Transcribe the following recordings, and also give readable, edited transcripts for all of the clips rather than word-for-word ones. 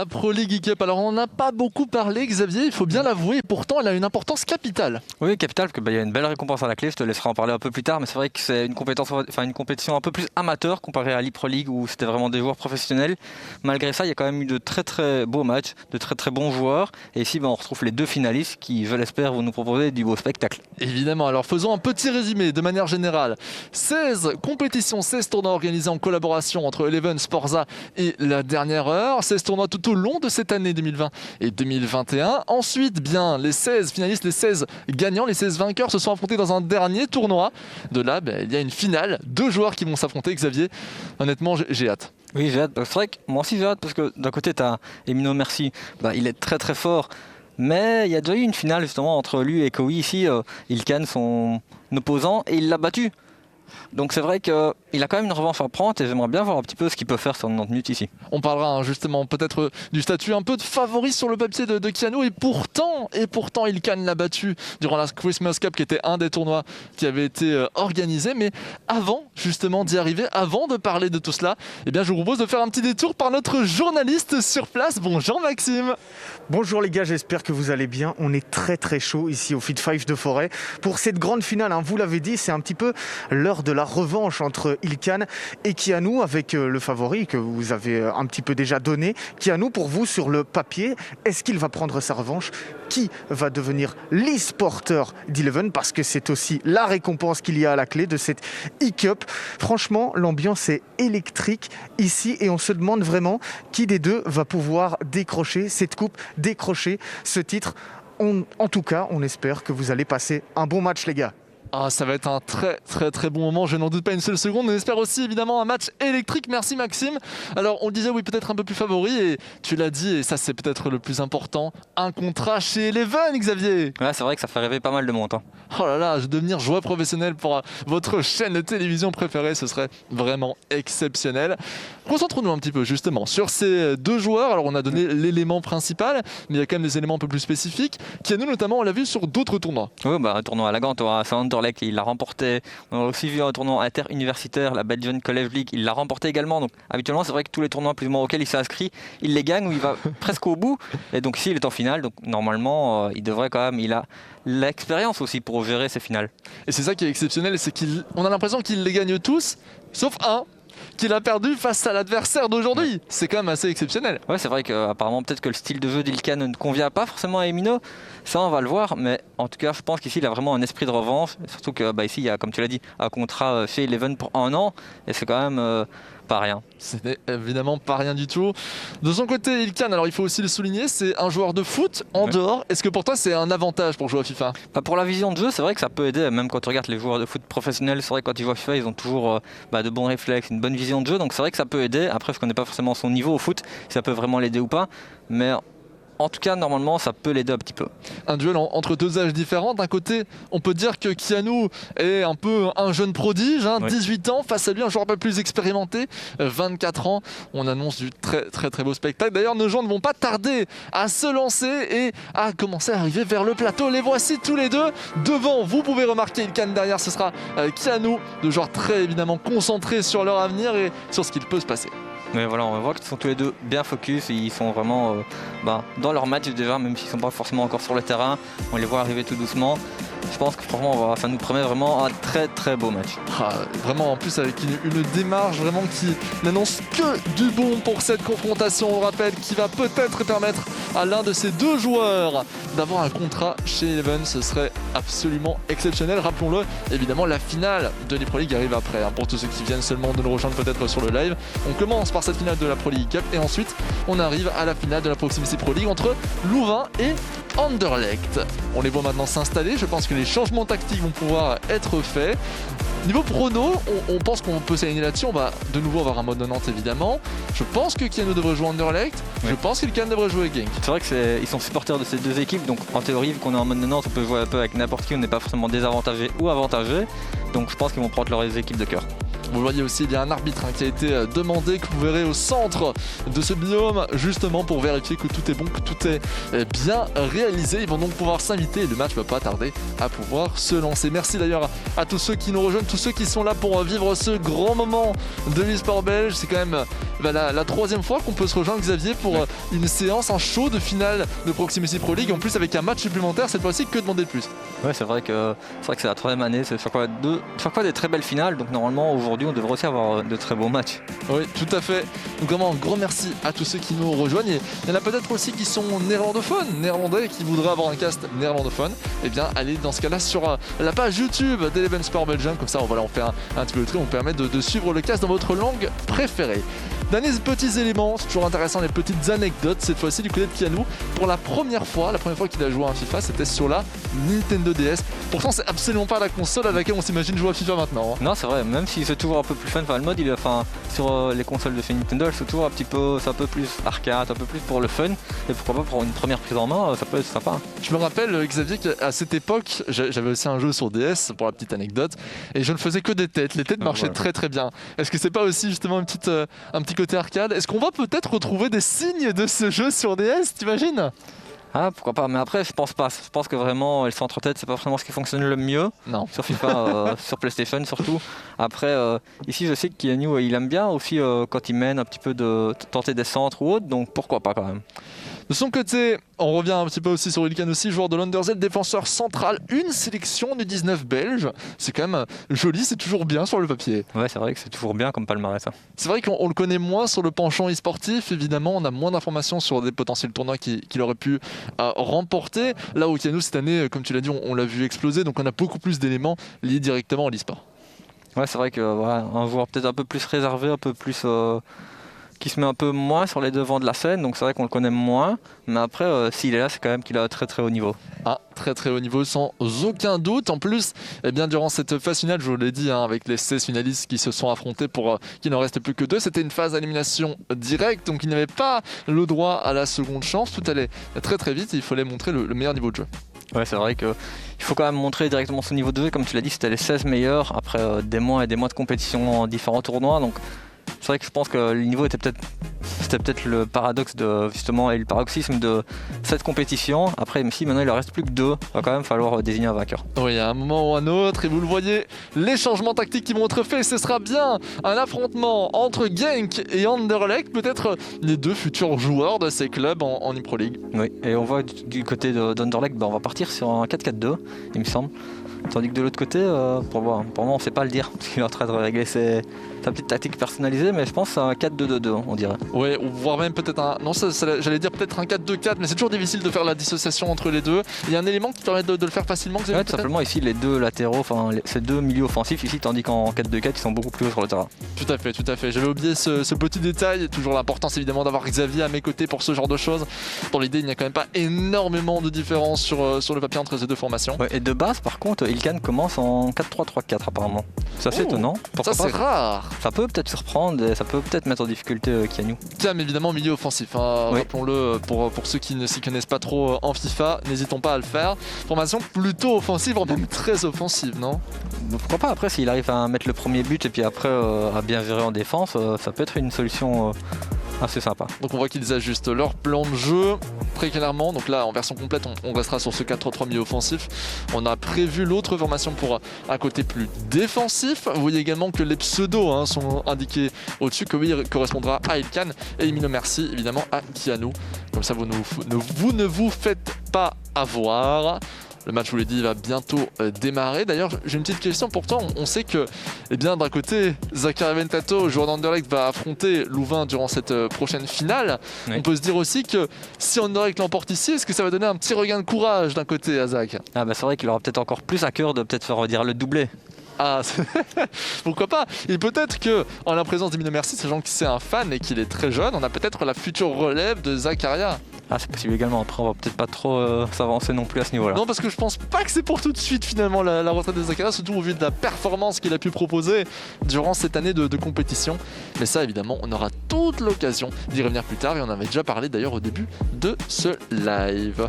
Pro League Cup. Alors on n'en a pas beaucoup parlé, Xavier, il faut bien l'avouer, et pourtant elle a une importance capitale. Oui, capitale, parce qu'il y a une belle récompense à la clé, je te laisserai en parler un peu plus tard, mais c'est vrai que c'est une compétition un peu plus amateur comparée à l'E-Pro League où c'était vraiment des joueurs professionnels. Malgré ça, il y a quand même eu de très très beaux matchs, de très très bons joueurs, et ici on retrouve les deux finalistes qui, je l'espère, vont nous proposer du beau spectacle. Évidemment, alors faisons un petit résumé de manière générale. 16 compétitions, 16 tournois organisés en collaboration entre Eleven, Sporza et La Dernière Heure. 16 tournois tout au long de cette année 2020 et 2021. Ensuite, bien, les 16 finalistes, les 16 gagnants, les 16 vainqueurs se sont affrontés dans un dernier tournoi. De là, il y a une finale. 2 joueurs qui vont s'affronter, Xavier. Honnêtement, j'ai hâte. Oui, j'ai hâte. C'est vrai que moi aussi j'ai hâte parce que d'un côté, tu as Emino Merci. Il est très très fort. Mais il y a déjà eu une finale justement entre lui et Koei ici. Ilkan, son opposant, et il l'a battu. Donc c'est vrai qu'il a quand même une revanche à prendre et j'aimerais bien voir un petit peu ce qu'il peut faire sur 90 minutes ici. On parlera justement peut-être du statut un peu de favori sur le papier de Keanu et pourtant Ilkan l'a battu durant la Christmas Cup qui était un des tournois qui avait été organisé. Mais avant justement d'y arriver, avant de parler de tout cela, je vous propose de faire un petit détour par notre journaliste sur place. Bonjour Maxime. Bonjour les gars, j'espère que vous allez bien. On est très très chaud ici au Fit 5 de Forêt pour cette grande finale. Vous l'avez dit, c'est un petit peu l'heure de la revanche entre Ilkan et Keanu avec le favori que vous avez un petit peu déjà donné. Keanu, pour vous, sur le papier, est-ce qu'il va prendre sa revanche? Qui va devenir l'e-sporter d'Eleven? Parce que c'est aussi la récompense qu'il y a à la clé de cette e-cup. Franchement, l'ambiance est électrique ici et on se demande vraiment qui des deux va pouvoir décrocher cette coupe, décrocher ce titre. En tout cas, on espère que vous allez passer un bon match, les gars. Ça va être un très très très bon moment, je n'en doute pas une seule seconde. On espère aussi évidemment un match électrique. Merci Maxime. Alors on le disait, oui, peut-être un peu plus favori et tu l'as dit et ça c'est peut-être le plus important, un contrat chez Eleven, Xavier. Ouais, c'est vrai que ça fait rêver pas mal de monde. Oh là là, je vais devenir joueur professionnel pour votre chaîne de télévision préférée, ce serait vraiment exceptionnel. Concentrons-nous un petit peu justement sur ces 2 joueurs. Alors on a donné l'élément principal, mais il y a quand même des éléments un peu plus spécifiques. Keanu notamment, on l'a vu sur d'autres tournois. Oui, un tournoi à la Gante, à Anderlecht, il l'a remporté. On a aussi vu un tournoi interuniversitaire, la Belgian College League, il l'a remporté également. Donc habituellement, c'est vrai que tous les tournois plus ou moins auxquels il s'est inscrit, il les gagne ou il va presque au bout. Et donc ici, il est en finale. Donc normalement, il devrait quand même, il a l'expérience aussi pour gérer ces finales. Et c'est ça qui est exceptionnel, c'est qu'on a l'impression qu'il les gagne tous, sauf un qu'il a perdu face à l'adversaire d'aujourd'hui. C'est quand même assez exceptionnel. Ouais, c'est vrai qu'apparemment peut-être que le style de jeu d'Ilkan ne convient pas forcément à Emino. Ça, on va le voir, mais en tout cas, je pense qu'ici, il a vraiment un esprit de revanche. Surtout que ici, il y a, comme tu l'as dit, un contrat chez Eleven pour 1 an, et c'est quand même pas rien. Ce n'est évidemment pas rien du tout. De son côté, Ilkan, alors il faut aussi le souligner, c'est un joueur de foot en dehors. Est-ce que pour toi, c'est un avantage pour jouer à FIFA? Pour la vision de jeu, c'est vrai que ça peut aider. Même quand tu regardes les joueurs de foot professionnels, c'est vrai que quand ils jouent à FIFA, ils ont toujours de bons réflexes, une bonne vision de jeu. Donc c'est vrai que ça peut aider. Après, je ne connais pas forcément son niveau au foot, si ça peut vraiment l'aider ou pas. Mais en tout cas, normalement, ça peut l'aider un petit peu. Un duel entre 2 âges différents. D'un côté, on peut dire que Keanu est un peu un jeune prodige, 18 ans, face à lui un joueur un peu plus expérimenté, 24 ans. On annonce du très très très beau spectacle. D'ailleurs, nos gens ne vont pas tarder à se lancer et à commencer à arriver vers le plateau. Les voici tous les deux devant. Vous pouvez remarquer Ilkan derrière, ce sera Keanu, de joueurs très évidemment concentrés sur leur avenir et sur ce qu'il peut se passer. Mais voilà, on voit qu'ils sont tous les deux bien focus, ils sont vraiment dans leur match déjà, même s'ils ne sont pas forcément encore sur le terrain, on les voit arriver tout doucement. Je pense que franchement, ça nous promet vraiment un très très beau match. Vraiment, en plus avec une démarche vraiment qui n'annonce que du bon pour cette confrontation. On rappelle qui va peut-être permettre à l'un de ces 2 joueurs d'avoir un contrat chez Eleven. Ce serait absolument exceptionnel. Rappelons-le, évidemment, la finale de l'E-Pro League arrive après. Pour tous ceux qui viennent seulement de nous rejoindre peut-être sur le live, on commence par cette finale de la Pro League Cup et ensuite on arrive à la finale de la Proximity Pro League entre Louvain et Anderlecht. On les voit maintenant s'installer. Je pense que les changements tactiques vont pouvoir être faits. Niveau prono, on pense qu'on peut s'aligner là-dessus. On va de nouveau avoir un mode 90 évidemment. Je pense que Keanu devrait jouer Anderlecht. Je pense qu'Ilkan devrait jouer Genk. C'est vrai qu'ils sont supporters de ces 2 équipes. Donc en théorie, vu qu'on est en mode 90, on peut jouer un peu avec n'importe qui. On n'est pas forcément désavantagé ou avantagé. Donc je pense qu'ils vont prendre leurs équipes de cœur. Vous voyez aussi, il y a un arbitre qui a été demandé, que vous verrez au centre de ce biome, justement pour vérifier que tout est bon, que tout est bien réalisé. Ils vont donc pouvoir s'inviter et le match ne va pas tarder à pouvoir se lancer. Merci d'ailleurs à tous ceux qui nous rejoignent, tous ceux qui sont là pour vivre ce grand moment de l'e-sport belge. C'est quand même la troisième fois qu'on peut se rejoindre, Xavier, pour une séance, un show de finale de Proximity Pro League, en plus avec un match supplémentaire cette fois-ci. Que demander de plus? Ouais, c'est vrai que c'est la troisième année, c'est chaque fois des très belles finales, donc normalement aujourd'hui on devrait aussi avoir de très beaux matchs. Oui, tout à fait. Donc vraiment un grand merci à tous ceux qui nous rejoignent. Et il y en a peut-être aussi qui sont néerlandais, qui voudraient avoir un cast néerlandophone. Eh bien, allez dans ce cas-là sur la page YouTube d'Eleven Sport Belgium. Comme ça, on fait un petit peu le tri, on permet de suivre le cast dans votre langue préférée. Derniers petits éléments, c'est toujours intéressant, les petites anecdotes. Cette fois-ci du côté de Kianou, pour la première fois qu'il a joué à un FIFA, c'était sur la Nintendo DS. Pourtant, c'est absolument pas la console à laquelle on s'imagine jouer à FIFA maintenant. Non, c'est vrai, même si c'est toujours un peu plus fun. Enfin, le mode, sur les consoles de chez Nintendo, c'est toujours c'est un peu plus arcade, un peu plus pour le fun. Et pourquoi pas pour une première prise en main, ça peut être sympa. Je me rappelle, Xavier, qu'à cette époque, j'avais aussi un jeu sur DS, pour la petite anecdote, et je ne faisais que des têtes. Les têtes marchaient très très bien. Est-ce que c'est pas aussi justement un petit côté arcade? Est-ce qu'on va peut-être retrouver des signes de ce jeu sur DS, t'imagines? Ah, pourquoi pas, mais après je pense pas. Je pense que vraiment le centre tête c'est pas vraiment ce qui fonctionne le mieux. Non. Sur FIFA, sur PlayStation surtout. Après ici je sais que Kianou il aime bien aussi quand il mène un petit peu de tenter des centres ou autre, donc pourquoi pas quand même. De son côté, on revient un petit peu aussi sur Ilkan aussi, joueur de l'Underz, défenseur central, une sélection du 19 belge. C'est quand même joli, c'est toujours bien sur le papier. Ouais, c'est vrai que c'est toujours bien comme palmarès. Ça. C'est vrai qu'on le connaît moins sur le penchant e-sportif, évidemment, on a moins d'informations sur des potentiels tournois qu'il aurait pu remporter. Là où Kianou cette année, comme tu l'as dit, on l'a vu exploser, donc on a beaucoup plus d'éléments liés directement à l'e-sport. Ouais, c'est vrai que un joueur peut-être un peu plus réservé, un peu plus... qui se met un peu moins sur les devants de la scène, donc c'est vrai qu'on le connaît moins, mais après s'il est là c'est quand même qu'il a un très très haut niveau. Ah, très très haut niveau sans aucun doute. En plus, eh bien, durant cette phase finale, je vous l'ai dit, avec les 16 finalistes qui se sont affrontés pour qu'il n'en reste plus que 2, c'était une phase d'élimination directe, donc il n'avait pas le droit à la seconde chance, tout allait très très vite et il fallait montrer le meilleur niveau de jeu. Ouais, c'est vrai qu'il faut quand même montrer directement son niveau de jeu, comme tu l'as dit, c'était les 16 meilleurs après des mois et des mois de compétition en différents tournois, donc c'est vrai que je pense que le niveau c'était peut-être le paradoxe et le paroxysme de cette compétition. Après, même si maintenant il en reste plus que 2, il va quand même falloir désigner un vainqueur. Oui, à un moment ou un autre, et vous le voyez, les changements tactiques qui vont être faits, ce sera bien un affrontement entre Genk et Anderlecht, peut-être les deux futurs joueurs de ces clubs en e-Pro League. Oui, et on voit du côté d'Anderlecht, on va partir sur un 4-4-2, il me semble. Tandis que de l'autre côté, pour moi on ne sait pas le dire, parce qu'il est en train de régler sa petite tactique personnalisée, mais je pense que c'est un 4-2-2-2, on dirait. Oui, voire même peut-être un... Non, j'allais dire peut-être un 4-2-4, mais c'est toujours difficile de faire la dissociation entre les deux. Il y a un élément qui permet de le faire facilement, ouais, tout simplement ici, les deux latéraux, ces deux milieux offensifs ici, tandis qu'en 4-2-4, ils sont beaucoup plus hauts sur le terrain. Tout à fait. J'avais oublié ce petit détail. Toujours l'importance évidemment d'avoir Xavier à mes côtés pour ce genre de choses. Dans l'idée, il n'y a quand même pas énormément de différence sur le papier entre ces deux formations. Ouais, et de base, par contre, Ilkan commence en 4-3-3-4 apparemment. C'est assez étonnant. Ça, c'est rare. Ça peut peut-être surprendre et ça peut peut-être mettre en difficulté Kianou. Cam, évidemment, milieu offensif. Oui. Rappelons-le, pour ceux qui ne s'y connaissent pas trop en FIFA, n'hésitons pas à le faire. Formation plutôt offensive, même très offensive, non? Donc pourquoi pas, après, s'il arrive à mettre le premier but et puis après à bien gérer en défense, ça peut être une solution assez sympa. Donc on voit qu'ils ajustent leur plan de jeu très clairement. Donc là, en version complète, on restera sur ce 4-3-3 milieu offensif. On a prévu l'autre formation pour un côté plus défensif. Vous voyez également que les pseudos sont indiqués au-dessus, que oui, correspondra à Ilkan et Emilio Merci évidemment à Kianou. Comme ça, vous ne vous faites pas avoir. Le match, je vous l'ai dit, va bientôt démarrer. D'ailleurs, j'ai une petite question pour toi. On sait que, d'un côté, Zachary Ventato, joueur d'Anderlecht, va affronter Louvain durant cette prochaine finale. Oui. On peut se dire aussi que si Anderlecht l'emporte ici, est-ce que ça va donner un petit regain de courage d'un côté à Zach? C'est vrai qu'il aura peut-être encore plus à cœur de peut-être faire dire le doublé. Ah, pourquoi pas? Et peut-être que en la présence d'Emilio Merci, sachant que c'est un fan et qu'il est très jeune, on a peut-être la future relève de Zakaria. Ah, c'est possible également. Après, on va peut-être pas trop s'avancer non plus à ce niveau-là. Non, parce que je pense pas que c'est pour tout de suite finalement la retraite de Zakaria, surtout au vu de la performance qu'il a pu proposer durant cette année de compétition. Mais ça, évidemment, on aura toute l'occasion d'y revenir plus tard et on avait déjà parlé d'ailleurs au début de ce live.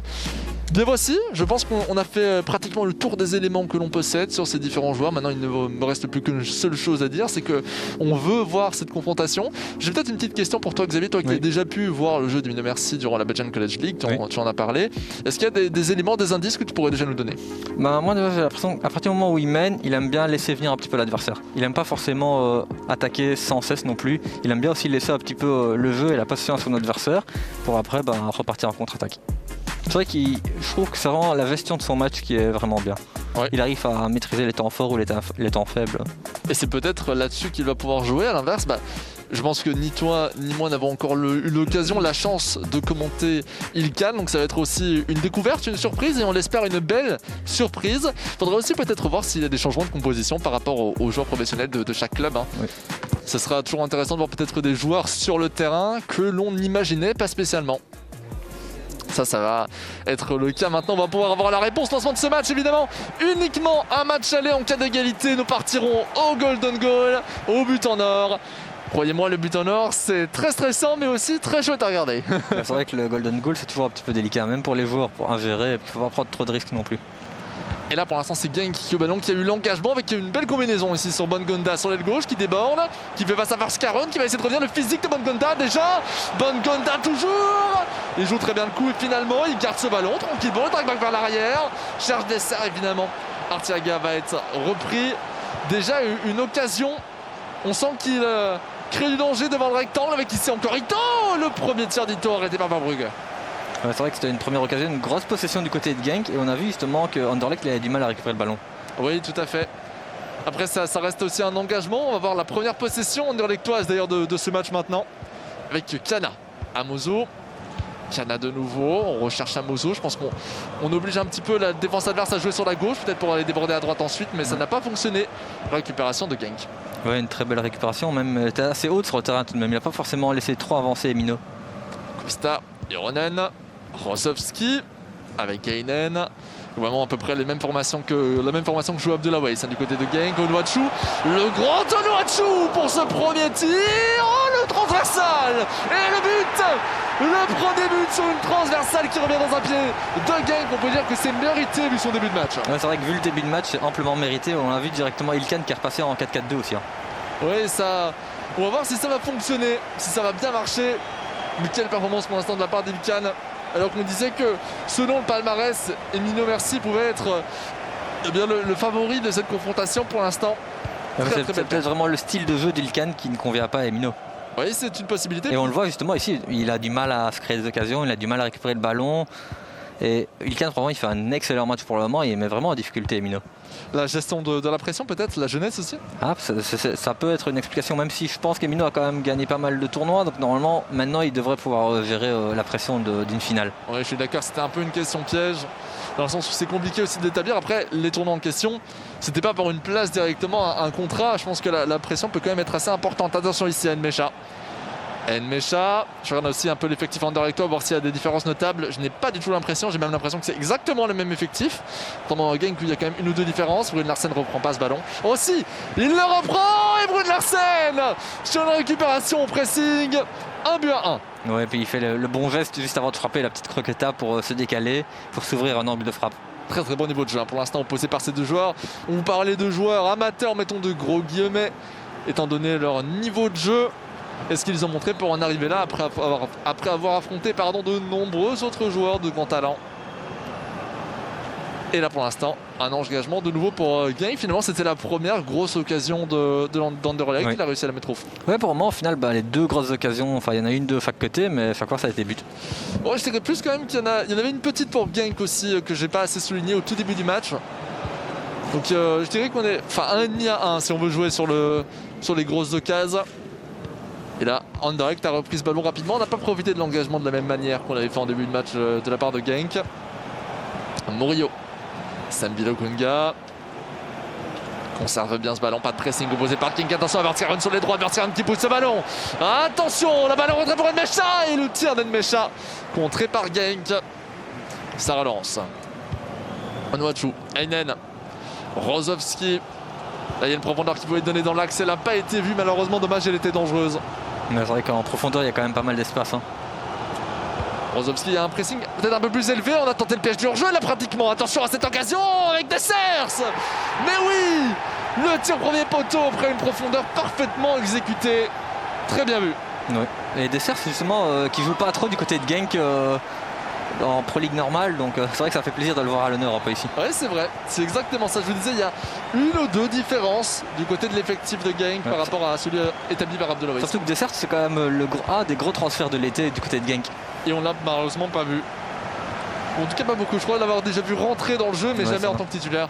Bien voici, je pense qu'on a fait pratiquement le tour des éléments que l'on possède sur ces différents joueurs. Maintenant, il ne me reste plus qu'une seule chose à dire, c'est qu'on veut voir cette confrontation. J'ai peut-être une petite question pour toi, Xavier, toi qui as déjà pu voir le jeu de Mino Merci durant la Belgian College League, tu en as parlé. Est-ce qu'il y a des éléments, des indices que tu pourrais déjà nous donner? Moi, j'ai l'impression qu'à partir du moment où il mène, il aime bien laisser venir un petit peu l'adversaire. Il aime pas forcément attaquer sans cesse non plus. Il aime bien aussi laisser un petit peu le jeu et la possession à son adversaire pour après repartir en contre-attaque. C'est vrai que je trouve que c'est vraiment la gestion de son match qui est vraiment bien. Ouais. Il arrive à maîtriser les temps forts ou les temps faibles. Et c'est peut-être là-dessus qu'il va pouvoir jouer. À l'inverse, je pense que ni toi ni moi n'avons encore eu l'occasion, la chance de commenter Ilkan. Donc ça va être aussi une découverte, une surprise et on l'espère une belle surprise. Il faudra aussi peut-être voir s'il y a des changements de composition par rapport aux joueurs professionnels de chaque club. Oui. Ce sera toujours intéressant de voir peut-être des joueurs sur le terrain que l'on n'imaginait pas spécialement. Ça va être le cas. Maintenant, on va pouvoir avoir la réponse. Lancement de ce match, évidemment. Uniquement un match aller en cas d'égalité. Nous partirons au Golden Goal, au but en or. Croyez-moi, le but en or, c'est très stressant, mais aussi très chouette à regarder. C'est vrai que le Golden Goal, c'est toujours un petit peu délicat, même pour les joueurs, pour ingérer. Il ne faut pas prendre trop de risques non plus. Et là pour l'instant c'est Genk qui au ballon, qui a eu l'engagement avec une belle combinaison ici sur Bongonda sur l'aile gauche qui déborde, qui fait face à Varscaron, qui va essayer de revenir, le physique de Bongonda déjà. Bongonda toujours. Il joue très bien le coup et finalement il garde ce ballon tranquillement, il traque back vers l'arrière, cherche des serres évidemment. Artiaga va être repris. Déjà une occasion, on sent qu'il crée du danger devant le rectangle avec ici encore Ito. Le premier tir d'Ito arrêté par Verbrugge. C'est vrai que c'était une première occasion, une grosse possession du côté de Genk et on a vu justement que Anderlecht avait du mal à récupérer le ballon. Oui, tout à fait. Après ça reste aussi un engagement. On va voir la première possession anderlechtoise d'ailleurs de ce match maintenant. Avec Kana, Amozo. Kana de nouveau, on recherche Amozo. Je pense qu'on oblige un petit peu la défense adverse à jouer sur la gauche, peut-être pour aller déborder à droite ensuite, mais ça n'a pas fonctionné. Récupération de Genk. Oui, une très belle récupération, même elle était assez haute sur le terrain tout de même. Il n'a pas forcément laissé trop avancer Mino. Costa, Ironen. Rosowski avec Kainen, vraiment à peu près la même formation que joue Abdoulaye du côté de Genk. Onuachu, le grand Onuachu pour ce premier tir. Oh, le transversal et le premier but sur une transversale qui revient dans un pied de Genk. On peut dire que c'est mérité vu son début de match. Ouais, c'est vrai que vu le début de match c'est amplement mérité. On a vu directement Ilkan qui est repassé en 4-4-2 aussi. Oui, ça, on va voir si ça va fonctionner, si ça va bien marcher. Mais quelle performance pour l'instant de la part d'Ilkan. Alors qu'on disait que selon le palmarès, Mino Merci pouvait être le favori de cette confrontation pour l'instant. C'est peut-être vraiment le style de jeu d'Ilkan qui ne convient pas à Mino. Oui, c'est une possibilité. Et on le voit justement ici, il a du mal à se créer des occasions, il a du mal à récupérer le ballon. Et Ilkan, vraiment, il fait un excellent match pour le moment, il met vraiment en difficulté Mino. La gestion de la pression peut-être, la jeunesse aussi. Ça peut être une explication, même si je pense qu'Emino a quand même gagné pas mal de tournois, donc normalement maintenant il devrait pouvoir gérer la pression d'une finale. Oui, je suis d'accord, c'était un peu une question piège, dans le sens où c'est compliqué aussi de l'établir. Après, les tournois en question, c'était pas pour une place directement, un contrat. Je pense que la pression peut quand même être assez importante. Attention ici à Nmecha. Nmecha, je regarde aussi un peu l'effectif Anderlecht, voir s'il y a des différences notables. Je n'ai pas du tout l'impression, j'ai même l'impression que c'est exactement le même effectif. Pendant Genk, il y a quand même une ou deux différences. Brune Larsen ne reprend pas ce ballon. Oh si, il le reprend et Brune Larsen sur la récupération au pressing. 1 but à 1. Ouais, et puis il fait le bon geste juste avant de frapper, la petite croqueta pour se décaler, pour s'ouvrir un angle de frappe. Très très bon niveau de jeu pour l'instant opposé par ces deux joueurs. On parlait de joueurs amateurs, mettons de gros guillemets, étant donné leur niveau de jeu. Et ce qu'ils ont montré pour en arriver là après avoir affronté de nombreux autres joueurs de grand talent. Et là pour l'instant, un engagement de nouveau pour Genk. Finalement c'était la première grosse occasion d'Anderlecht. Oui. Il a réussi à la mettre au fond. Ouais, pour moi au final les deux grosses occasions, enfin il y en a une de chaque côté, mais chaque fois ça a été but. Ouais, je dirais plus quand même qu'il y en avait une petite pour Genk aussi que j'ai pas assez souligné au tout début du match. Donc je dirais qu'on est 1,5 à 1 si on veut jouer sur les grosses occasions. Et là, Anderlecht a repris ce ballon rapidement. On n'a pas profité de l'engagement de la même manière qu'on l'avait fait en début de match de la part de Genk. Murillo. Sambilo Kunga. Conserve bien ce ballon. Pas de pressing opposé par Genk. Attention à Vertonghen sur les droits. Vertonghen qui pousse ce ballon. Attention, la balle rentrée pour Nmecha. Et le tir d'Nmecha contré par Genk. Ça relance. Onuachu. Heinen. Rosowski. Là, il y a une profondeur qui pouvait être donnée dans l'axe. Elle n'a pas été vue, malheureusement. Dommage, elle était dangereuse. Mais c'est vrai qu'en profondeur, il y a quand même pas mal d'espace. Rozovski a un pressing peut-être un peu plus élevé, on a tenté le piège du hors-jeu là pratiquement. Attention à cette occasion avec Dessers. Mais oui, le tir premier poteau après une profondeur parfaitement exécutée. Très bien vu. Ouais. Et Dessers justement qui joue pas trop du côté de Genk en Pro League normale, donc c'est vrai que ça fait plaisir de le voir à l'honneur un peu ici. Ouais, c'est vrai, c'est exactement ça. Je vous disais, il y a une ou deux différences du côté de l'effectif de Genk par rapport à celui établi par Abdeloris. Surtout que Dessers, c'est quand même un des gros transferts de l'été du côté de Genk. Et on l'a malheureusement pas vu. En tout cas, pas beaucoup. Je crois l'avoir déjà vu rentrer dans le jeu, mais jamais en tant que titulaire.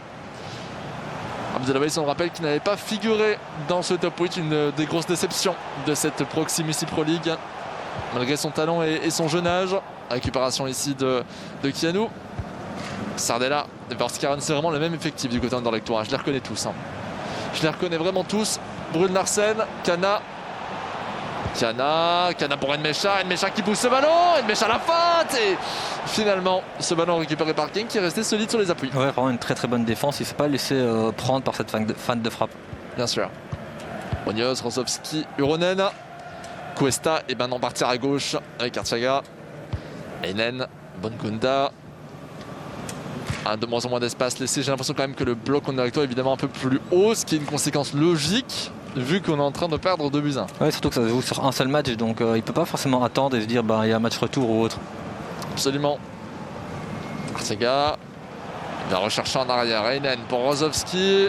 Abdeloris, on le rappelle, qui n'avait pas figuré dans ce top 8, une des grosses déceptions de cette Proximus Pro League, malgré son talent et son jeune âge. Récupération ici de Kianou. Sardella, Verskaren, c'est vraiment le même effectif du côté d'Anderlecht. Je les reconnais tous. Je les reconnais vraiment tous. Brune Larsen, Kana pour Nmecha qui pousse ce ballon, Nmecha à la feinte et finalement ce ballon récupéré par King qui est resté solide sur les appuis. Ouais, vraiment une très très bonne défense, il ne s'est pas laissé prendre par cette fan de frappe. Bien sûr. Munoz, Rozovski, Uronen, Cuesta et maintenant partir à gauche avec Artiaga, Einen, Bongunda. De moins en moins d'espace laissé, j'ai l'impression quand même que le bloc Anderlecht est évidemment un peu plus haut, ce qui est une conséquence logique vu qu'on est en train de perdre 2-1. Ouais, surtout que ça se joue sur un seul match, donc il ne peut pas forcément attendre et se dire il y a un match retour ou autre. Absolument. Arteaga va rechercher en arrière. Einen pour Rozovski.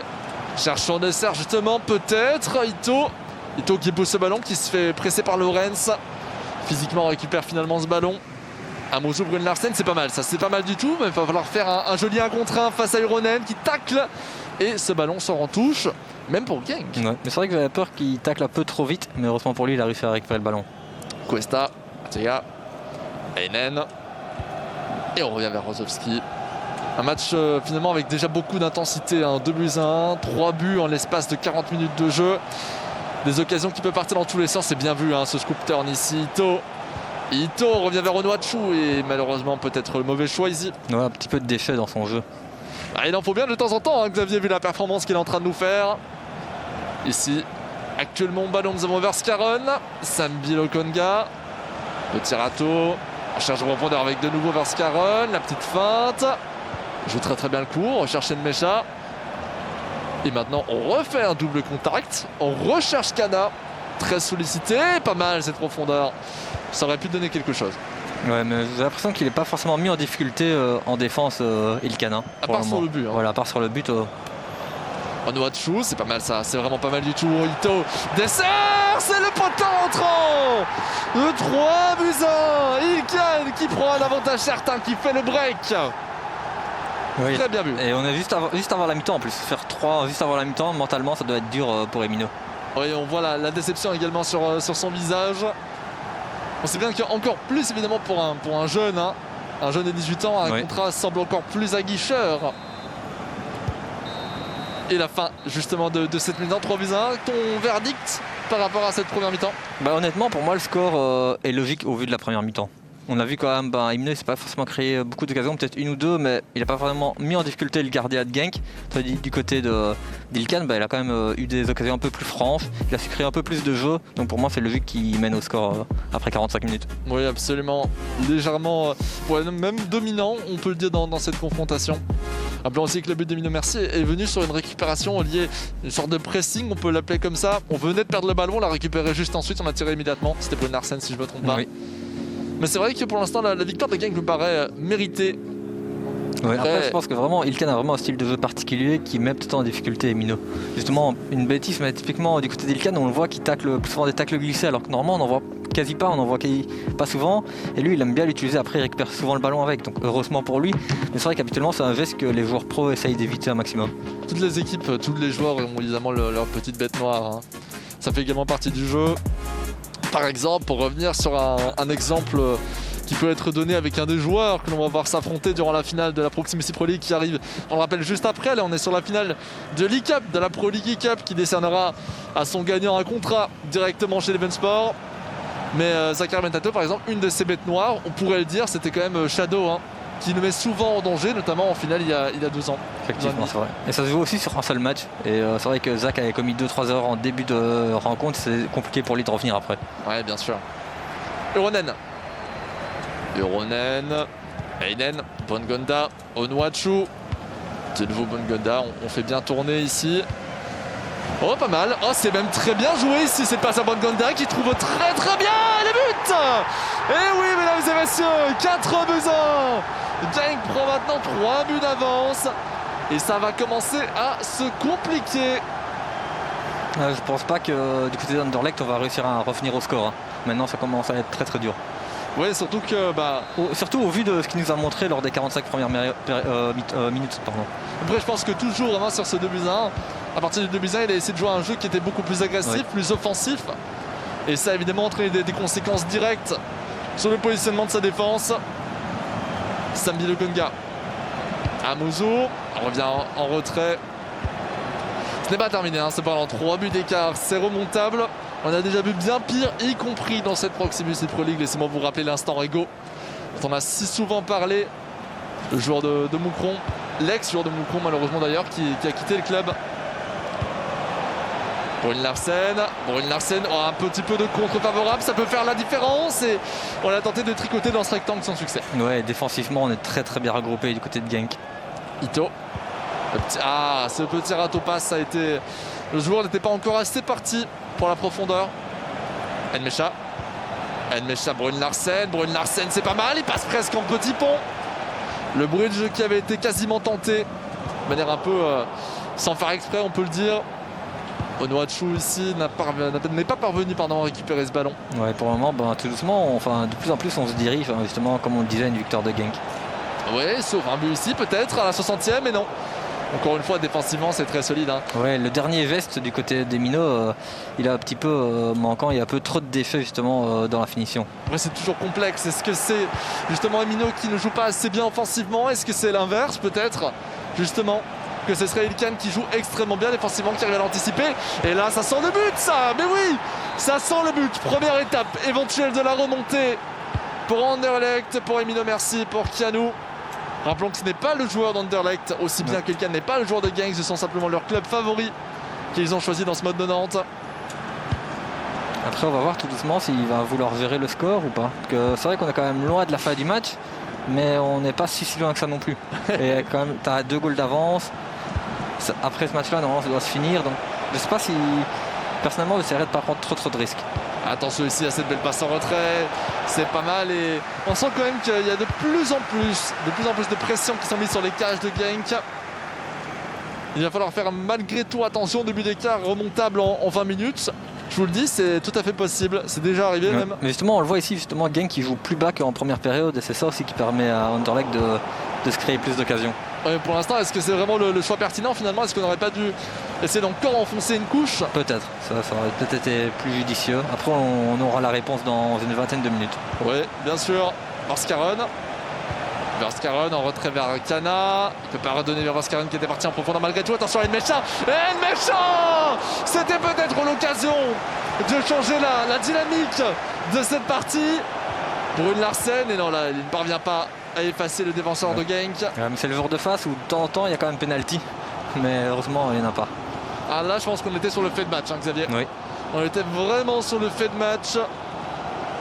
Cherchons Dessers justement, peut-être. Ito qui pousse ce ballon, qui se fait presser par Lorenz. Physiquement, on récupère finalement ce ballon. Amouzou, Brune Larsen, c'est pas mal. Ça, c'est pas mal du tout, mais il va falloir faire un joli 1 contre 1 face à Uronen qui tacle. Et ce ballon sort en touche, même pour Genk. Ouais, mais c'est vrai que j'avais peur qu'il tacle un peu trop vite, mais heureusement pour lui, il a réussi à récupérer le ballon. Cuesta, Arteaga, Einen. Et on revient vers Rozovski. Un match finalement avec déjà beaucoup d'intensité. 2-1, 3 buts en l'espace de 40 minutes de jeu. Des occasions qui peuvent partir dans tous les sens. C'est bien vu ce scoop turn ici. Ito revient vers Onuachu et malheureusement peut-être le mauvais choix ici. Ouais, un petit peu de déchet dans son jeu. Il en faut bien de temps en temps, Xavier, vu la performance qu'il est en train de nous faire. Ici, actuellement ballon, nous avons Verskaren, Sambi Lokonga, petit râteau, on cherche de profondeur avec de nouveau Verskaren, la petite feinte, joue très bien le coup, recherche Nmecha. Et maintenant on refait un double contact, on recherche Kana, très sollicité, pas mal cette profondeur, ça aurait pu donner quelque chose. Ouais, mais j'ai l'impression qu'il n'est pas forcément mis en difficulté en défense, Ilkana. À part sur le but. Voilà, à part sur le but. Onuachu, c'est pas mal ça, c'est vraiment pas mal du tout. Ito, Dessers, c'est le poteau entrant. Le 3-1. Ilkan qui prend un avantage certain, qui fait le break. Oui. Très bien vu. Et on est juste avant la mi-temps en plus. Faire 3 juste avant la mi-temps, mentalement, ça doit être dur pour Emino. Oui, on voit la déception également sur son visage. On sait bien qu'encore plus évidemment pour un jeune, un jeune de 18 ans, un contrat semble encore plus aguicheur. Et la fin justement de cette mi-temps, 3-1, ton verdict par rapport à cette première mi-temps? Honnêtement, pour moi le score est logique au vu de la première mi-temps. On a vu quand même, Emino, il s'est pas forcément créé beaucoup d'occasions, peut-être une ou deux, mais il n'a pas vraiment mis en difficulté le gardien de Genk. Du côté d'Ilkan, il a quand même eu des occasions un peu plus franches, il a su créer un peu plus de jeu, donc pour moi c'est logique qu'il mène au score après 45 minutes. Oui, absolument, légèrement, même dominant, on peut le dire dans cette confrontation. Rappelons aussi que le but d'Emino Mercier est venu sur une récupération liée, une sorte de pressing, on peut l'appeler comme ça. On venait de perdre le ballon, on l'a récupéré juste ensuite, on l'a tiré immédiatement. C'était Brune Larsen si je ne me trompe pas. Oui. Mais c'est vrai que pour l'instant, la victoire de Genk me paraît méritée. Ouais, après, je pense que vraiment, Ilkan a vraiment un style de jeu particulier qui met peut-être en difficulté Emino. Justement, une bêtise, mais typiquement du côté d'Ilkan, on le voit qu'il tacle plus souvent des tacles glissés, alors que normalement, on n'en voit quasi pas, on en voit pas souvent. Et lui, il aime bien l'utiliser, après, il récupère souvent le ballon avec. Donc, heureusement pour lui. Mais c'est vrai qu'habituellement, c'est un geste que les joueurs pros essayent d'éviter un maximum. Toutes les équipes, tous les joueurs ont évidemment leur petite bête noire. Ça fait également partie du jeu. Par exemple, pour revenir sur un exemple qui peut être donné avec un des joueurs que l'on va voir s'affronter durant la finale de la Proximus Pro League qui arrive, on le rappelle, juste après. Là, on est sur la finale de l'e-Cup, de la Pro League e-Cup, qui décernera à son gagnant un contrat directement chez l'Even Sport. Mais Zachary Mentato, par exemple, une de ses bêtes noires, on pourrait le dire, c'était quand même Shadow, qui le met souvent en danger, notamment en finale il y a 2 ans. Effectivement, c'est vrai. Et ça se joue aussi sur un seul match. Et c'est vrai que Zach avait commis 2-3 erreurs en début de rencontre, c'est compliqué pour lui de revenir après. Ouais, bien sûr. Uronen. Peronen, Einen, Bongonda, Onuachu. De nouveau Bongonda, on fait bien tourner ici. Oh, pas mal. Oh, c'est même très bien joué ici. C'est passe à Bongonda qui trouve très très bien les buts. Et oui, mesdames et messieurs, 4 buts 1. Genk prend maintenant 3 buts d'avance. Et ça va commencer à se compliquer. Je pense pas que du côté d'Anderlecht on va réussir à revenir au score. Maintenant ça commence à être très très dur. Oui, surtout que... surtout au vu de ce qu'il nous a montré lors des 45 premières minutes. Pardon. Après je pense que toujours vraiment sur ce 2-1, à partir du 2-1 il a essayé de jouer un jeu qui était beaucoup plus agressif, plus offensif. Et ça a évidemment entraîné des conséquences directes sur le positionnement de sa défense. Sambi Lokonga. Amuzu, on revient en retrait. Ce n'est pas terminé, hein, c'est pas en 3 buts d'écart, c'est remontable. On a déjà vu bien pire, y compris dans cette Proximus Pro League. Laissez-moi vous rappeler l'instant Rego, dont on a si souvent parlé. Le joueur de Moucron, l'ex-joueur de Moucron malheureusement d'ailleurs, qui a quitté le club. Brune Larsen, oh, un petit peu de contre favorable, ça peut faire la différence. Et on a tenté de tricoter dans ce rectangle sans succès. Ouais, défensivement on est très très bien regroupé du côté de Genk. Ito. Ce petit râteau passe, ça a été... Le joueur n'était pas encore assez parti pour la profondeur. Enmecha, Brune Larsen, c'est pas mal, il passe presque en petit pont. Le bridge qui avait été quasiment tenté de manière un peu sans faire exprès, on peut le dire. Onuachu ici n'est pas parvenu à récupérer ce ballon. Ouais, pour le moment, tout doucement, de plus en plus on se dirige justement, comme on le disait, une victoire de Genk. Oui, sauf un but ici peut-être à la 60e, mais non. Encore une fois, défensivement, c'est très solide. Hein. Ouais, le dernier veste du côté des Minots, il est un petit peu manquant. Il y a un peu trop de défauts justement dans la finition. Ouais, c'est toujours complexe. Est-ce que c'est justement Emino qui ne joue pas assez bien offensivement? Est-ce que c'est l'inverse peut-être? Justement, que ce serait Ilkan qui joue extrêmement bien défensivement, qui arrive à l'anticiper. Et là, ça sent le but, ça. Mais oui, ça sent le but. Première étape éventuelle de la remontée pour Anderlecht, pour Emino Merci, pour Kianou. Rappelons que ce n'est pas le joueur d'Anderlecht, aussi bien qu'Ilkan n'est pas le joueur de Genk, ce sont simplement leurs clubs favoris qu'ils ont choisi dans ce mode de Nantes. Après on va voir tout doucement s'il va vouloir gérer le score ou pas. Parce que c'est vrai qu'on est quand même loin de la fin du match, mais on n'est pas si loin que ça non plus. Et quand même, tu as 2 goals d'avance. Après ce match-là, normalement ça doit se finir. Donc je ne sais pas si personnellement j'essaierai de ne pas prendre trop de risques. Attention ici à cette belle passe en retrait, c'est pas mal et on sent quand même qu'il y a de plus en plus de pression qui sont mises sur les cages de Genk. Il va falloir faire malgré tout attention, début d'écart remontable en 20 minutes. Je vous le dis, c'est tout à fait possible, c'est déjà arrivé même. Mais justement, on le voit ici, Genk qui joue plus bas qu'en première période et c'est ça aussi qui permet à Anderlecht de se créer plus d'occasions. Pour l'instant, est-ce que c'est vraiment le choix pertinent finalement? Est-ce qu'on n'aurait pas dû essayer d'encore enfoncer une couche? Peut-être, ça aurait peut-être été plus judicieux. Après, on aura la réponse dans une vingtaine de minutes. Oui, bien sûr. Verskaren en retrait vers Kana. Il ne peut pas redonner vers Verskaren qui était parti en profondeur malgré tout. Attention à Enmecha. C'était peut-être l'occasion de changer la dynamique de cette partie. Brune Larsen, et non, là, il ne parvient pas à effacer le défenseur de Genk. Mais c'est le jour de face où de temps en temps il y a quand même penalty, mais heureusement il n'y en a pas. Ah là je pense qu'on était sur le fait de match, hein, Xavier. Oui. On était vraiment sur le fait de match.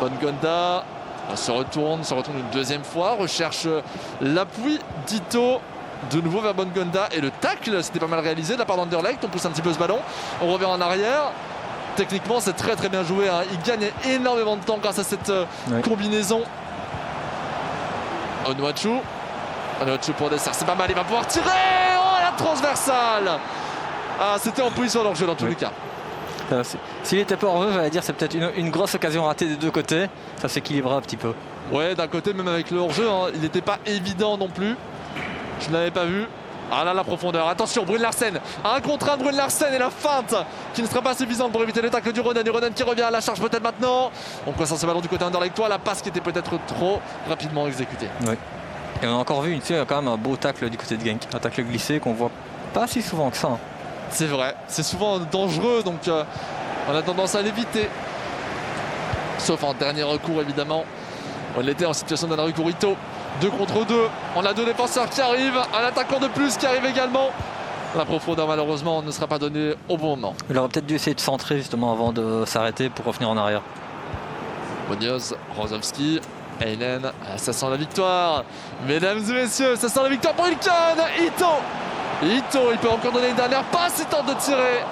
Bongonda se retourne une deuxième fois, recherche l'appui d'Ito. De nouveau vers Bongonda et le tacle, c'était pas mal réalisé de la part d'Anderlecht. On pousse un petit peu ce ballon, on revient en arrière. Techniquement c'est très très bien joué, hein. Il gagne énormément de temps grâce à cette combinaison. Onuachu pour dessert, c'est pas mal, il va pouvoir tirer. Oh, la transversale. Ah, c'était en position d'hors-jeu dans tous les cas. S'il n'était pas hors-jeu, j'allais dire c'est peut-être une grosse occasion ratée des deux côtés. Ça s'équilibrera un petit peu. Ouais, d'un côté, même avec le hors-jeu, hein, il n'était pas évident non plus. Je ne l'avais pas vu. Ah là, la profondeur. Attention, Brune Larsen. Un contre un de Brune Larsen et la feinte qui ne sera pas suffisante pour éviter le tacle du Ronen. Ronen qui revient à la charge peut-être maintenant. On concentre ce ballon du côté Anderlecht. La passe qui était peut-être trop rapidement exécutée. Oui. Et on a encore vu quand même un beau tacle du côté de Genk. Un tacle glissé qu'on voit pas si souvent que ça. Hein. C'est vrai. C'est souvent dangereux, donc on a tendance à l'éviter. Sauf en dernier recours, évidemment. On était en situation d'un recours Ito. 2 contre 2. On a 2 défenseurs qui arrivent. Un attaquant de plus qui arrive également. La profondeur, malheureusement, ne sera pas donnée au bon moment. Il aurait peut-être dû essayer de centrer justement avant de s'arrêter pour revenir en arrière. Munoz, Rozovski. Heinen, ça sent la victoire. Mesdames et messieurs, ça sent la victoire pour Ilkan. Ito, il peut encore donner une dernière passe, il tente de tirer.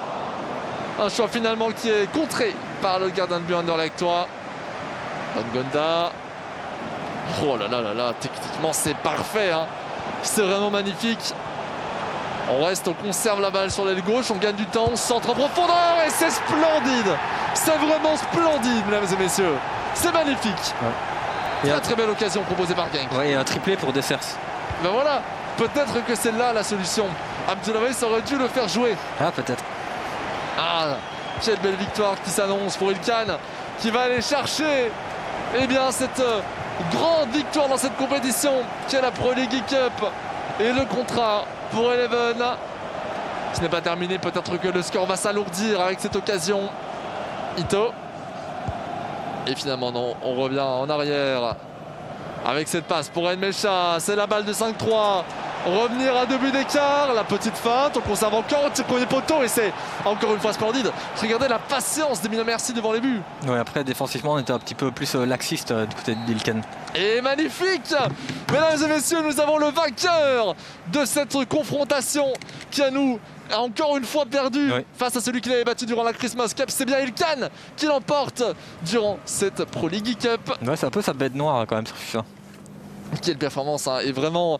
Un choix finalement qui est contré par le gardien de but Anderlecht-Tois. Ngonda. Oh là là là là, techniquement c'est parfait, hein. C'est vraiment magnifique. On reste, on conserve la balle sur l'aile gauche, on gagne du temps, on centre en profondeur et c'est splendide. C'est vraiment splendide, mesdames et messieurs. C'est magnifique. Ouais. Très belle occasion proposée par Genk. Ouais, et un triplé pour Dessers. Ben voilà, peut-être que c'est là la solution. Abdoulaye aurait dû le faire jouer. Ah, peut-être. Ah, quelle belle victoire qui s'annonce pour Ilkan, qui va aller chercher cette grande victoire dans cette compétition qui est la Pro League Cup. Et le contrat pour Eleven qui n'est pas terminé. Peut-être que le score va s'alourdir avec cette occasion. Ito. Et finalement non, on revient en arrière avec cette passe pour Nmecha. C'est la balle de 5-3. Revenir à 2 buts d'écart. La petite feinte. On conserve encore le premier poteau et c'est encore une fois splendide. Regardez la patience d'Emilio Merci devant les buts. Ouais, après défensivement on était un petit peu plus laxiste du côté d'Ilkan. Et magnifique. Mesdames et messieurs, nous avons le vainqueur de cette confrontation qui a encore une fois perdu face à celui qui l'avait battu durant la Christmas Cup. C'est bien Ilkan qui l'emporte durant cette Pro League Cup. Ouais, c'est un peu sa bête noire quand même sur FIFA. Quelle performance, hein. Et vraiment,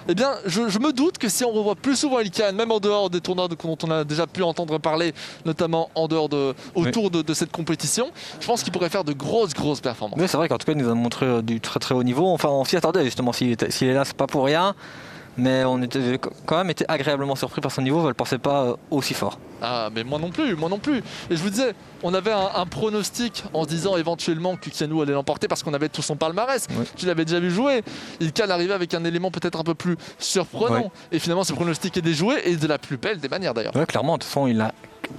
eh bien, je me doute que si on revoit plus souvent Ilkan, même en dehors des tournois dont on a déjà pu entendre parler, notamment autour de cette compétition, je pense qu'il pourrait faire de grosses performances. Mais c'est vrai qu'en tout cas, il nous a montré du très haut niveau. Enfin, on s'y attendait justement. S'il est là, c'est pas pour rien. Mais on était quand même été agréablement surpris par son niveau. Je ne le pensais pas aussi fort. Ah, mais moi non plus. Et je vous disais, on avait un pronostic en se disant éventuellement que Kianou allait l'emporter parce qu'on avait tout son palmarès. Oui. Tu l'avais déjà vu jouer. Ilkan arrivait avec un élément peut-être un peu plus surprenant. Oui. Et finalement, ce pronostic est déjoué et de la plus belle des manières d'ailleurs. Oui, clairement. De toute façon, il a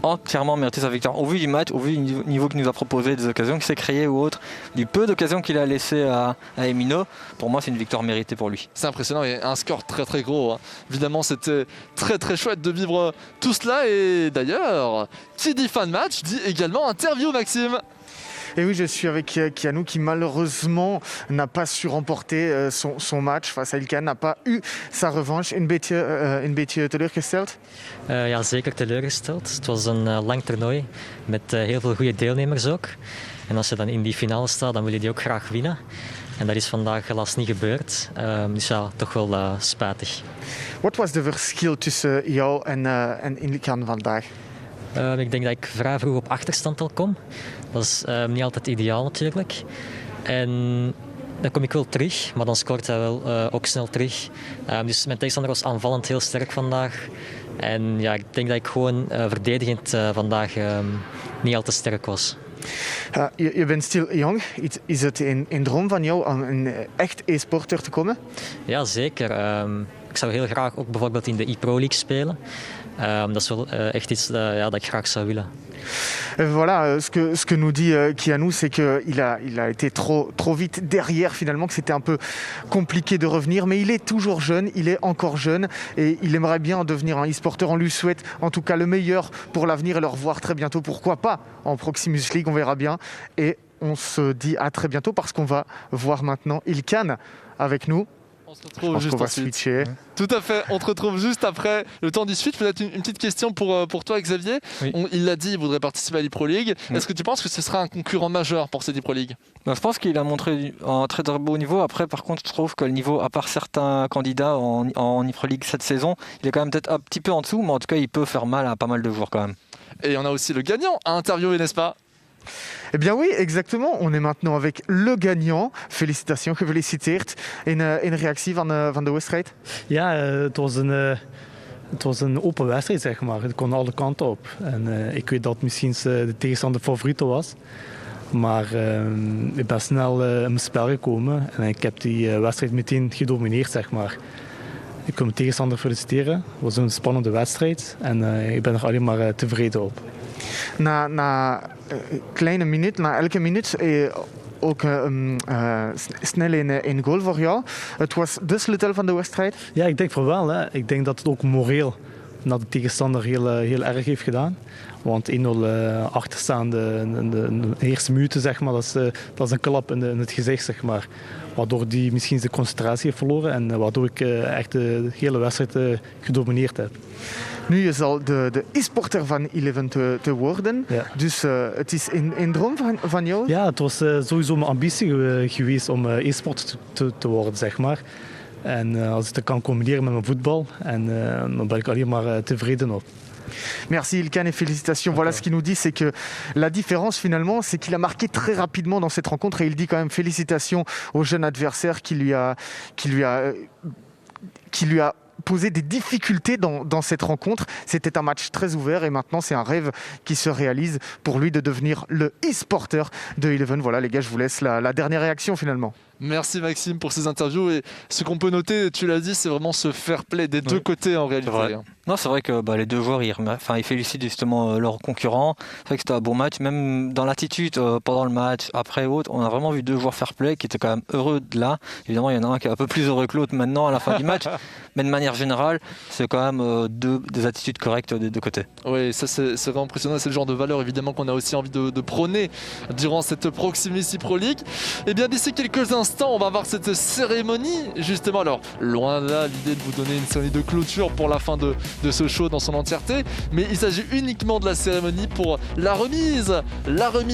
entièrement mérité sa victoire. Au vu du match, au vu du niveau qu'il nous a proposé, des occasions qu'il s'est créées ou autres, du peu d'occasions qu'il a laissé à Emino, pour moi c'est une victoire méritée pour lui. C'est impressionnant et un score très gros, hein. Évidemment c'était très chouette de vivre tout cela et d'ailleurs qui dit fin de match dit également interview Maxime. Et oui, je suis avec Kianou qui malheureusement n'a pas su remporter son match face à Ilkan, n'a pas eu sa revanche. Een beetje teleurgesteld? Ja, zeker teleurgesteld. Het was een lang toernooi met heel veel goede deelnemers ook. En als je dan in die finale staat, dan wil je die ook graag winnen. En dat is vandaag helaas niet gebeurd. Dus ja, toch wel spijtig. Wat was de verschil tussen jou en Ilkan vandaag? Ik denk dat ik vrij vroeg op achterstand al kom. Dat is niet altijd ideaal natuurlijk. En dan kom ik wel terug, maar dan scoort hij wel ook snel terug. Dus mijn tegenstander was aanvallend heel sterk vandaag. En ja, ik denk dat ik gewoon verdedigend vandaag niet al te sterk was. Je bent stil jong. Is het een droom van jou om een echt e-sporter te komen? Ja, zeker. Ik zou heel graag ook bijvoorbeeld in de e-Pro League spelen. Dat is wel echt iets dat ik graag zou willen. Voilà, ce que nous dit Kianou, c'est qu'il a été trop vite derrière finalement, que c'était un peu compliqué de revenir. Mais il est toujours jeune, il est encore jeune et il aimerait bien devenir un e-sporter. On lui souhaite en tout cas le meilleur pour l'avenir et le revoir très bientôt. Pourquoi pas en Proximus League, on verra bien. Et on se dit à très bientôt parce qu'on va voir maintenant Ilkan avec nous. On se retrouve juste ensuite. Tout à fait, on te retrouve juste après le temps du switch. Peut-être une petite question pour toi Xavier. Oui. Il l'a dit, il voudrait participer à l'e-Pro League. Oui. Est-ce que tu penses que ce sera un concurrent majeur pour cette e-Pro League? Je pense qu'il a montré un très beau niveau. Après par contre je trouve que le niveau, à part certains candidats en e-Pro League cette saison, il est quand même peut-être un petit peu en dessous, mais en tout cas il peut faire mal à pas mal de joueurs quand même. Et on a aussi le gagnant à interviewer, n'est-ce pas? Eh bien oui, exactement. On est maintenant avec le gagnant. Félicitations, gefeliciteerd. Een reactie van de wedstrijd? Ja, het was een open wedstrijd, zeg maar. Het kon alle kanten op. En ik weet dat misschien de tegenstander favoriete was. Maar ik ben snel in mijn spel gekomen. En ik heb die wedstrijd meteen gedomineerd, zeg maar. Ik wil mijn tegenstander feliciteren. Het was een spannende wedstrijd. En ik ben er alleen maar tevreden op. Na kleine minuut, na elke minuut ook snel een goal voor jou. Het was de sleutel van de wedstrijd? Ja, ik denk van wel. Hè. Ik denk dat het ook moreel naar de tegenstander heel erg heeft gedaan. Want 1-0 achterstaan de eerste minuten, zeg maar, dat is een klap in het gezicht, zeg maar. Waardoor die misschien zijn concentratie heeft verloren en waardoor ik echt de hele wedstrijd gedomineerd heb. Nu is al de e-sporter van Eleven te worden. Ja. Dus het is een droom van jou? Ja, het was sowieso mijn ambitie geweest om e-sport te worden, zeg maar. En als ik dat kan combineren met mijn voetbal, dan ben ik alleen maar tevreden op. Merci Ilkan et félicitations. Voilà ce qu'il nous dit, c'est que la différence finalement, c'est qu'il a marqué très rapidement dans cette rencontre et il dit quand même félicitations au jeune adversaire qui lui a posé des difficultés dans cette rencontre. C'était un match très ouvert et maintenant c'est un rêve qui se réalise pour lui de devenir le e-sporter de Eleven. Voilà les gars, je vous laisse la dernière réaction finalement. Merci Maxime pour ces interviews et ce qu'on peut noter, tu l'as dit, c'est vraiment ce fair play des deux côtés en réalité. Non, c'est vrai que les deux joueurs, ils félicitent justement leurs concurrents. C'est vrai que c'était un bon match, même dans l'attitude pendant le match, après autre, on a vraiment vu deux joueurs fair play qui étaient quand même heureux de là. Évidemment, il y en a un qui est un peu plus heureux que l'autre maintenant à la fin du match, mais de manière générale, c'est quand même des attitudes correctes des deux côtés. Oui, ça c'est vraiment impressionnant, c'est le genre de valeur évidemment qu'on a aussi envie de prôner durant cette Proximity Pro League. Et bien d'ici quelques instants, on va voir cette cérémonie justement. Alors, loin de là l'idée de vous donner une cérémonie de clôture pour la fin de ce show dans son entièreté, mais il s'agit uniquement de la cérémonie pour la remise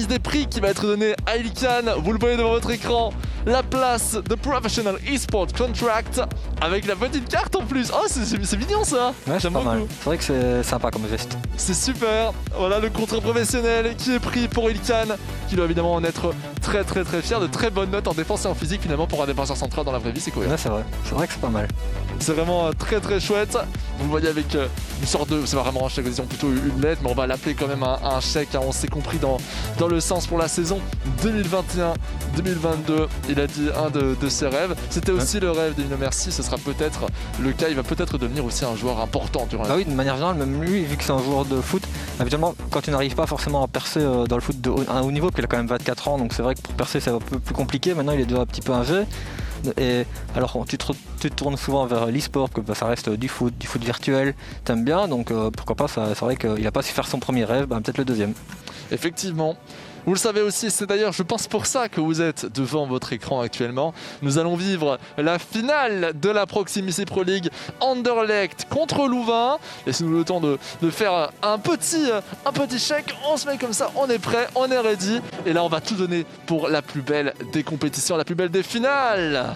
des prix qui va être donnée à Ilkan. Vous le voyez devant votre écran, la place de Professional Esport Contract avec la petite carte en plus. Oh, c'est mignon ça. Ouais, c'est pas mal. C'est vrai que c'est sympa comme geste. C'est super. Voilà le contrat professionnel qui est pris pour Ilkan, qui doit évidemment en être très très très fier. De très bonnes notes en défense et en physique finalement pour un défenseur central dans la vraie vie, c'est cohérent. Ouais, c'est vrai que c'est pas mal. C'est vraiment très très chouette. Vous le voyez avec une sorte de... C'est pas vraiment un chèque, disons plutôt une lettre, mais on va l'appeler quand même un chèque. Hein. On s'est compris dans le sens pour la saison 2021-2022. Il a dit un de ses rêves. C'était aussi le rêve d'Emilio Merci. Ce sera peut-être le cas. Il va peut-être devenir aussi un joueur important durant la... Ah oui, de manière générale, même lui, vu que c'est un joueur de foot, habituellement, quand tu n'arrives pas forcément à percer dans le foot à un haut niveau, qu'il a quand même 24 ans, donc c'est vrai que pour percer, c'est un peu plus compliqué. Maintenant, il est déjà un petit peu âgé. Et alors tu te tournes souvent vers l'e-sport, que ça reste du foot virtuel, t'aimes bien, donc pourquoi pas, c'est vrai qu'il n'a pas su faire son premier rêve, peut-être le deuxième. Effectivement. Vous le savez aussi, c'est d'ailleurs, je pense pour ça que vous êtes devant votre écran actuellement. Nous allons vivre la finale de la Proximity Pro League, Anderlecht contre Louvain. Laissez-nous le temps de faire un petit chèque. On se met comme ça, on est prêt, on est ready. Et là, on va tout donner pour la plus belle des compétitions, la plus belle des finales.